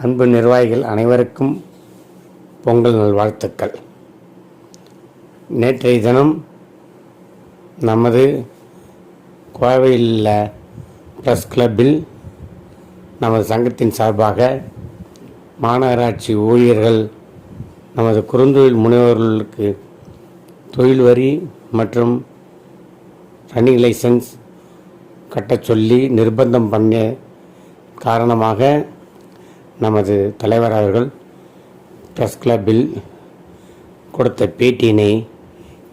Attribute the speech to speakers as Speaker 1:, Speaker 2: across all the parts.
Speaker 1: அன்பு நிர்வாகிகள் அனைவருக்கும் பொங்கல் நல்வாழ்த்துக்கள். நேற்றைய தினம் நமது கோவையில் உள்ள ப்ரெஸ் கிளப்பில் நமது சங்கத்தின் சார்பாக மாநகராட்சி ஊழியர்கள் நமது குறுந்தொழில் முனைவோர்களுக்கு தொழில் வரி மற்றும் ரன்னிங் லைசன்ஸ் கட்டச் சொல்லி நிர்பந்தம் பண்ண காரணமாக நமது தலைவர் அவர்கள் ப்ரெஸ் கிளப்பில் கொடுத்த பேட்டியினை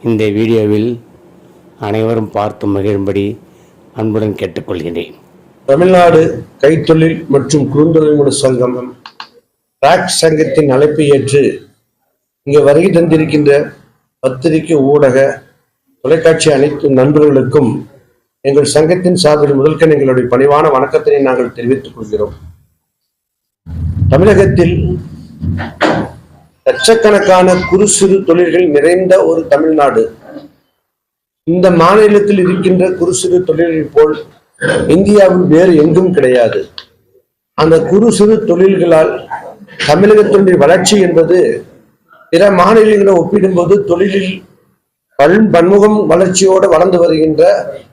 Speaker 1: இந்த வீடியோவில் அனைவரும் பார்த்து மகிழும்படி அன்புடன் கேட்டுக்கொள்கிறேன்.
Speaker 2: தமிழ்நாடு கைத்தொழில் மற்றும் குறுந்தொழில் சங்கம் ராக் சங்கத்தின் அழைப்பை ஏற்று இங்கே வருகை தந்திருக்கின்ற பத்திரிகை ஊடக தொலைக்காட்சி அனைத்து நண்பர்களுக்கும் எங்கள் சங்கத்தின் சார்பில் முதல்கண் எங்களுடைய பணிவான வணக்கத்தினை நாங்கள் தெரிவித்துக் கொள்கிறோம். தமிழகத்தில் லட்சக்கணக்கான குறு சிறு தொழில்கள் நிறைந்த ஒரு தமிழ்நாடு. இந்த மாநிலத்தில் இருக்கின்ற குறு சிறு தொழில்கள் போல் இந்தியாவில் வேறு எங்கும் கிடையாது. அந்த குறு சிறு தொழில்களால் தமிழகத்தினுடைய வளர்ச்சி என்பது பிற மாநிலங்களை ஒப்பிடும்போது தொழிலில் பன்முகம் வளர்ச்சியோடு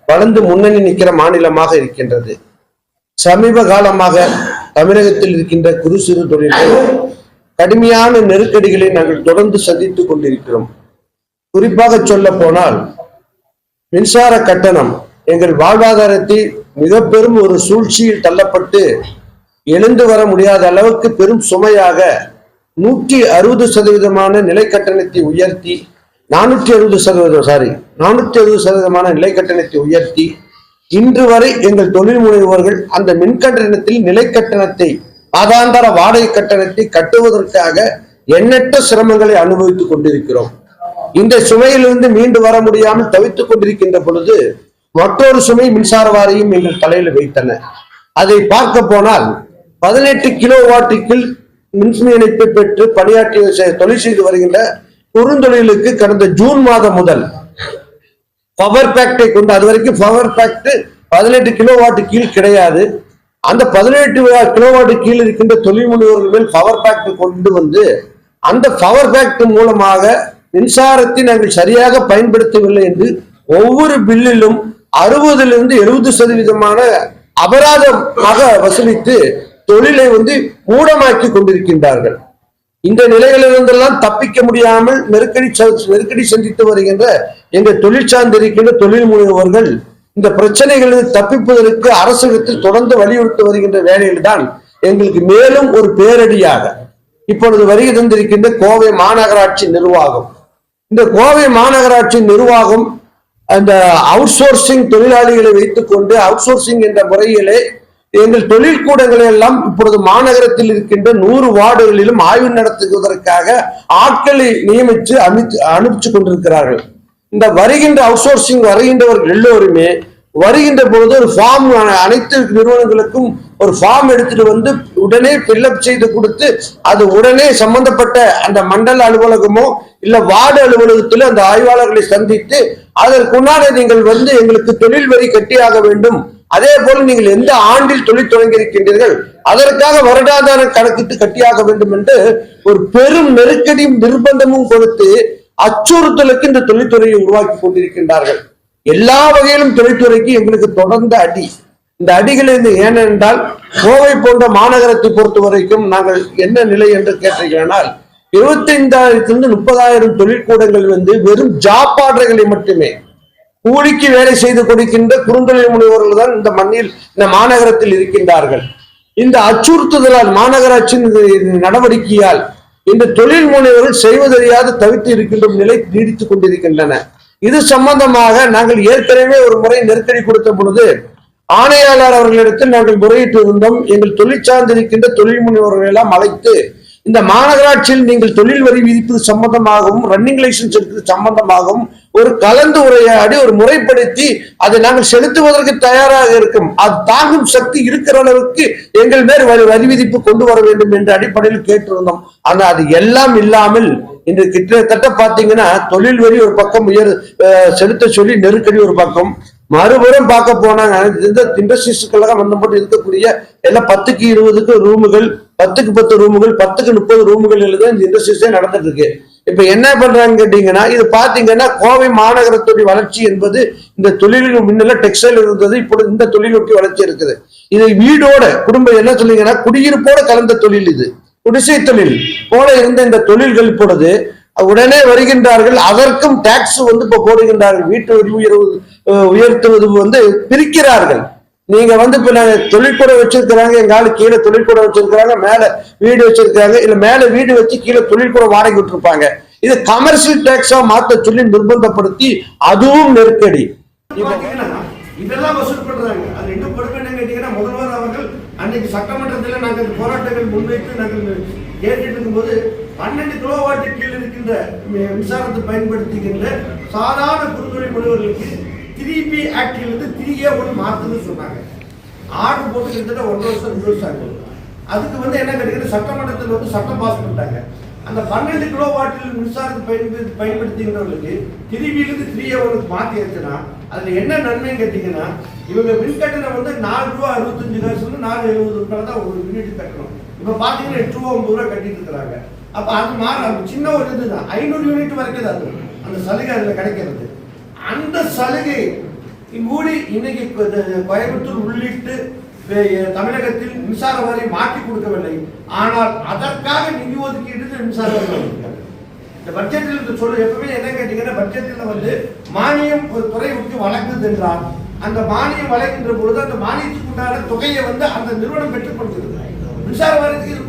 Speaker 2: வளர்ந்து முன்னணி நிற்கிற மாநிலமாக இருக்கின்றது. சமீப காலமாக தமிழகத்தில் இருக்கின்ற குறு சிறு தொழில்கள் கடுமையான நெருக்கடிகளை நாங்கள் தொடர்ந்து சந்தித்துக் கொண்டிருக்கிறோம். குறிப்பாக சொல்ல போனால் மின்சார கட்டணம் எங்கள் வாழ்வாதாரத்தை மிக பெரும் ஒரு சூழ்ச்சியில் தள்ளப்பட்டு எழுந்து வர முடியாத அளவுக்கு பெரும் சுமையாக 160% நிலை கட்டணத்தை உயர்த்தி 460% நிலை கட்டணத்தை உயர்த்தி இன்று வரை எங்கள் தொழில் முனைவோர்கள் அந்த மின் கட்டணத்தில் நிலை கட்டணத்தை மாதாந்திர வாடகை கட்டணத்தை கட்டுவதற்காக எண்ணற்ற சிரமங்களை அனுபவித்துக் கொண்டிருக்கிறோம். இந்த சுமையிலிருந்து மீண்டு வர முடியாமல் தவித்துக் கொண்டிருக்கின்ற பொழுது மற்றொரு சுமை மின்சார வாரியம் எங்கள் தலையில் வைத்தன. அதை பார்க்க போனால் 18 கிலோவாட்டுக்கு மின் இணைப்பை பெற்று பணியாற்றி தொழில் செய்து வருகின்ற குறுந்தொழிலுக்கு கடந்த ஜூன் மாதம் முதல் பவர் பேக்டை கொண்டு, அது வரைக்கும் பவர் பேக்ட் 18 கிலோவாட்டு கீழ் கிடையாது. அந்த 18 கிலோவாட்டு கீழ் இருக்கின்ற தொழில் முனைவோர்கள் மேல் பவர் பேக்ட் கொண்டு வந்து அந்த பவர் பேக்ட் மூலமாக மின்சாரத்தை நாங்கள் சரியாக பயன்படுத்தவில்லை என்று ஒவ்வொரு பில்லிலும் 60% அபராதமாக வசூலித்து தொழிலை மூடமாக்கி கொண்டிருக்கின்றார்கள். இந்த நிலைகளிலிருந்தெல்லாம் தப்பிக்க முடியாமல் நெருக்கடி சந்தித்து வருகின்ற எங்கள் தொழில் சார்ந்திருக்கின்ற தொழில் முனைவோர்கள் இந்த பிரச்சனைகளில் தப்பிப்பதற்கு அரசிடத்தில் தொடர்ந்து வலியுறுத்தி வருகின்ற வேலையில் தான் எங்களுக்கு மேலும் ஒரு பேரடியாக இப்பொழுது வருகை தந்திருக்கின்ற கோவை மாநகராட்சி நிர்வாகம். இந்த கோவை மாநகராட்சி நிர்வாகம் அந்த அவுட் சோர்சிங் தொழிலாளிகளை வைத்துக் கொண்டு அவுட் சோர்சிங் என்ற முறையிலே எங்கள் தொழிற்கூடங்களை எல்லாம் இப்பொழுது மாநகரத்தில் இருக்கின்ற 100 வார்டுகளிலும் ஆய்வு நடத்துவதற்காக ஆட்களை நியமித்து அனுப்பிச்சு கொண்டிருக்கிறார்கள். இந்த வருகின்ற அவுட் சோர்சிங் வருகின்றவர்கள் எல்லோருமே வருகின்ற பொழுது ஒரு ஃபார்ம், அனைத்து நிறுவனங்களுக்கும் ஒரு ஃபார்ம் எடுத்துட்டு உடனே ஃபில்அப் செய்து கொடுத்து அது உடனே சம்பந்தப்பட்ட அந்த மண்டல அலுவலகமோ இல்ல வார்டு அலுவலகத்திலோ அந்த ஆய்வாளர்களை சந்தித்து அதற்குண்டான நீங்கள் எங்களுக்கு தொழில் வரி கட்டியாக வேண்டும், அதே போல நீங்கள் எந்த ஆண்டில் தொழில் தொடங்கி இருக்கின்றீர்கள் அதற்காக வருடாதார கணக்கிட்டு கட்டியாக வேண்டும் என்று ஒரு பெரும் நெருக்கடியும் நிர்பந்தமும் கொடுத்து அச்சுறுத்தலுக்கு இந்த தொழில்துறையை உருவாக்கி கொண்டிருக்கின்றார்கள். எல்லா வகையிலும் தொழில்துறைக்கு எங்களுக்கு தொடர்ந்த அடி. இந்த அடிகளை ஏனென்றால் கோவை போன்ற மாநகரத்தை பொறுத்த வரைக்கும் நாங்கள் என்ன நிலை என்று கேட்டீர்களால் 25,000 to 30,000 தொழிற்கூடங்கள் வெறும் ஜாப் ஆர்டர்களை மட்டுமே கூலிக்கு வேலை செய்து கொடுக்கின்ற குறுந்தொழில் முனைவோர்கள் தான் இந்த மண்ணில் இந்த மாநகரத்தில் இருக்கின்றார்கள். இந்த அச்சுறுத்துதலால் மாநகராட்சியின் நடவடிக்கையால் இந்த தொழில் முனைவோர்கள் செய்வதறியாது தவிர்த்து இருக்கின்ற நிலை நீடித்துக் கொண்டிருக்கின்றன. இது சம்பந்தமாக நாங்கள் ஏற்கனவே ஒரு முறை நெருக்கடி கொடுத்த பொழுது ஆணையாளர் அவர்களிடத்தில் நாங்கள் முறையிட்டு இருந்தோம். எங்கள் தொழில் சார்ந்திருக்கின்ற தொழில் முனைவோர்கள் எல்லாம் அழைத்து இந்த மாநகராட்சியில் நீங்கள் தொழில் வரி விதிப்பது சம்பந்தமாகவும் ரன்னிங் லைசன்ஸ் எடுப்பது சம்பந்தமாகவும் ஒரு கலந்து உரையாடி ஒரு முறைப்படுத்தி அதை நாங்கள் செலுத்துவதற்கு தயாராக இருக்கும். அது தாங்கும் சக்தி இருக்கிற அளவுக்கு எங்கள் மேல் வரி விதிப்பு கொண்டு வர வேண்டும் என்ற அடிப்படையில் கேட்டிருந்தோம். ஆனா அது எல்லாம் இல்லாமல் இன்று கிட்டத்தட்ட பாத்தீங்கன்னா தொழில் வரி ஒரு பக்கம் செலுத்த சொல்லி நெருக்கடி ஒரு பக்கம், மறுபுறம் பார்க்க போனாங்க இந்த இண்டஸ்ட்ரீஸ்க்கெல்லாம் வந்து மட்டும் இருக்கக்கூடிய எல்லாம் 10க்கு 20க்கு ரூமுகள் 10க்கு 10 ரூமுகள், 10க்கு 30 ரூமுகள் தான் இந்த இண்டஸ்ட்ரீஸே நடந்துட்டு இருக்கு. இப்ப என்ன பண்றாங்க கேட்டீங்கன்னா, இது பாத்தீங்கன்னா கோவை மாநகரத்துடைய வளர்ச்சி என்பது இந்த தொழில்கள் முன்னில டெக்ஸ்டைல் இருந்தது, இப்பொழுது இந்த தொழில் நோக்கி வளர்ச்சி இருக்குது. இதை வீடோட குடும்பம் என்ன சொல்லுங்கன்னா குடியிருப்போட கலந்த தொழில், இது குடிசை தொழில் போல இருந்த இந்த தொழில்கள் இப்பொழுது உடனே வருகின்றார்கள். அதற்கும் டாக்ஸ் வந்து இப்ப போடுகின்றார்கள். வீட்டு வரி உயர்த்துவது பிரிக்கிறார்கள். நீங்க இப்ப நாங்க தொழிற்கூடம் வச்சிருக்கிறாங்க, எங்க ஆளு கீழே தொழிற்கூடம் வச்சிருக்கிறாங்க, மேல வீடு வச்சிருக்காங்க, இல்ல மேல வீடு வச்சு கீழே தொழிற்கூடம் வாடகை விட்டுருப்பாங்க. இது கமர்ஷியல் டாக்ஸா மாத்த சொல்லி நிர்பந்தப்படுத்தி அதுவும் நெருக்கடி.
Speaker 3: இதெல்லாம் வசூல் பண்றாங்க. அது இன்னும் கொடுக்கணும் கேட்டீங்கன்னா, முதல்வர் அவர்கள் அன்னைக்கு சட்டமன்றத்தில் நாங்கள் போராட்டங்கள் முன்வைத்து நாங்கள் கேட்டுட்டு இருக்கும்போது 12 கிலோவாட்டு கீழ் இருக்கின்ற மின்சாரத்தை பயன்படுத்துகின்ற சாதாரண குறுந்தொழில் முனைவர்களுக்கு 3B ஆக்டிலிருந்து 3A1 மாத்துன்னு சொன்னாங்க. ஆர்டர் போட்டு கிட்டத்தட்ட 1 வருஷம் 2 வருஷம் ஆகும். அதுக்கு என்ன கிடைக்கிறது, சட்டமன்றத்தில் சட்டம் பாஸ் பண்ணிட்டாங்க. அந்த 12 கிலோவாட்டில் மின்சாரத்தை பயன்படுத்துகிறவர்களுக்கு 3Bலிருந்து 3A1 மாத்தியாச்சுன்னா அதுல என்ன நன்மை கேட்டீங்கன்னா, இவங்க மின்கட்டணம் 4 ரூபா 65 காசு 4.70 ரூபாய் தான் ஒரு யூனிட் கட்டணும். இப்ப பாத்தீங்கன்னா 8 ரூபா 9 ரூபாய் கட்டிட்டு இருக்கிறாங்க. அப்ப அது மாற சின்ன ஒரு இதுதான், 500 யூனிட் வரைக்கும் அது அந்த சலுகை அதுல கிடைக்கிறது. அந்த சலுகை கூடி இன்னைக்கு கோயம்புத்தூர் உள்ளிட்டு தமிழகத்தில் மின்சார வாரி மாற்றி கொடுக்கவில்லை. ஆனால் அதற்காக நிதி ஒதுக்கீடு மின்சார வாரி இந்த பட்ஜெட்டில் சொல்ல எப்பவுமே என்ன கேட்டீங்கன்னா, பட்ஜெட்டில் மானியம் ஒரு துறை விட்டு வழங்குது என்றால் அந்த மானியம் வழங்குகின்ற பொழுது அந்த மானியத்துக்கு உண்டான தொகையை அந்த நிறுவனம் பெற்றுக் கொடுக்கிறது. மின்சார வாரியத்துக்கு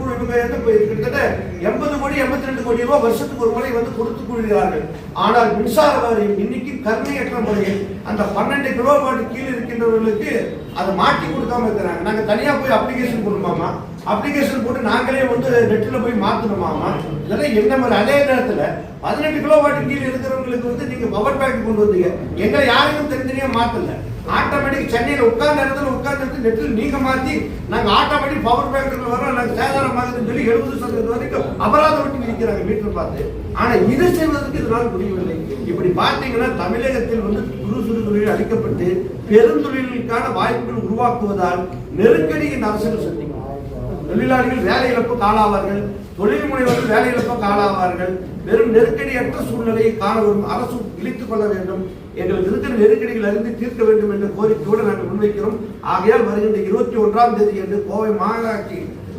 Speaker 3: கிட்டத்தட்ட 80 கோடி 82 கோடி ரூபாய் வருஷத்துக்கு ஒரு முறை கொடுத்து கொள்கிறார்கள். ஆனால் மின்சார வாரியம் இன்னைக்கு கருணையற்ற முறையில் அந்த 12 கிலோவாட் கீழ் இருக்கின்றவர்களுக்கு அதை மாற்றி கொடுக்காம இருக்கிறாங்க. நாங்க தனியா போய் அப்ளிகேஷன் போடணுமாமா, அப்ளிகேஷன் போட்டு நாங்களே நெட்ல போய் மாத்தணுமாமா, இதெல்லாம் என்ன மாதிரி. அதே நேரத்துல 18 கிலோவாட் கீழ் இருக்கிறவங்களுக்கு நீங்க பவர் பேங்க் கொண்டு வந்தீங்க, எங்களை யாரையும் தனித்தனியா மாத்தல. ஆட்டோமேட்டிக் சென்னையில உட்கார்ந்த இடத்துல நெட்டில் நீங்க மாத்தி நாங்க ஆட்டோமேட்டிக் பவர் பேங்க் வரோம், நாங்க சேதாரமாகுதுன்னு சொல்லி 70% வரைக்கும் அபராதம் விட்டு நிற்கிறாங்க மீட்டர் பார்த்து. ஆனா இது செய்வதற்கு இதனால் முடியவில்லை. இப்படி பார்த்தீங்கன்னா தமிழகத்தில் குறு சிறு தொழில் அளிக்கப்பட்டு பெருந்தொழிலுக்கான வாய்ப்புகள் உருவாக்குவதால் நெருக்கடியின் அரசியல் சந்திக்கும். தொழிலாளிகள் வேலை இழப்புக்கு ஆளாவார்கள், தொழில் முனைவர்கள் வேலை இழப்புக்கு ஆளாவார்கள். வெறும் நெருக்கடியற்ற சூழ்நிலையை காண வரும் அரசு இழித்துக் கொள்ள வேண்டும். எங்களுக்கு இருக்கிற நெருக்கடிகள் அறிந்து தீர்க்க வேண்டும் என்ற கோரிக்கையோடு நாங்கள் முன்வைக்கிறோம். ஆகையால் வருகின்ற 21ஆம் தேதி என்று கோவை மாநகராட்சி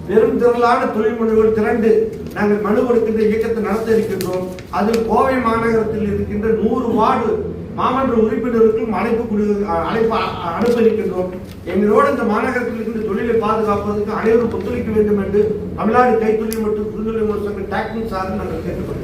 Speaker 3: பெரும் திரளான தொழில் முனைவோர் திரண்டு நாங்கள் மனு கொடுக்கின்ற இயக்கத்தை நடத்த இருக்கின்றோம். அதில் கோவை மாநகரத்தில் இருக்கின்ற 100 வார்டு மாமன்ற உறுப்பினருக்கும் அழைப்பு அனுப்ப இருக்கின்றோம். எங்களோடு இந்த மாநகரத்தில் இருக்கின்ற தொழிலை பாதுகாப்பதற்கு அனைவரும் ஒத்துழைக்க வேண்டும் என்று தமிழ்நாடு கைத்தொழில் மற்றும் புதுநெல்லை சங்க டாக்டிங் சார்ந்து நாங்கள் கேட்டுக்கொள்கிறோம்.